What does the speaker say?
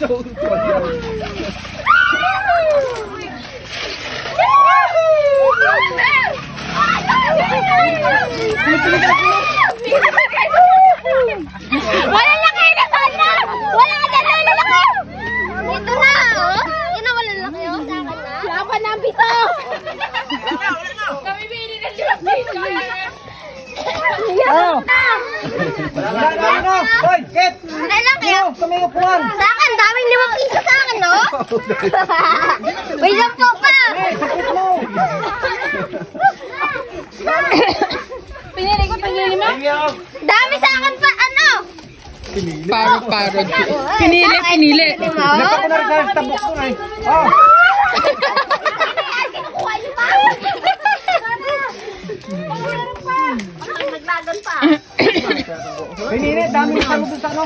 Wala laki na sana! Wala ka na lalaki! Ito na, oh! Yun na, wala laki, oh! Laban na ang piso! Kami bili na siya ang piso! Ano? Hoy, Ket! Wala lang kayo! Sa may upuan! Sa akin, daming 5 piso sa akin, no? May 10 pa! Sakit mo! Pinili ko, pinili mo? Dami sa akin pa, ano? Parod. Pinili. Nasa ko na rin sa tabok ko ay. Oh! Kinukuha niyo pa! Naglagan pa! Pinili, dami na sa ano.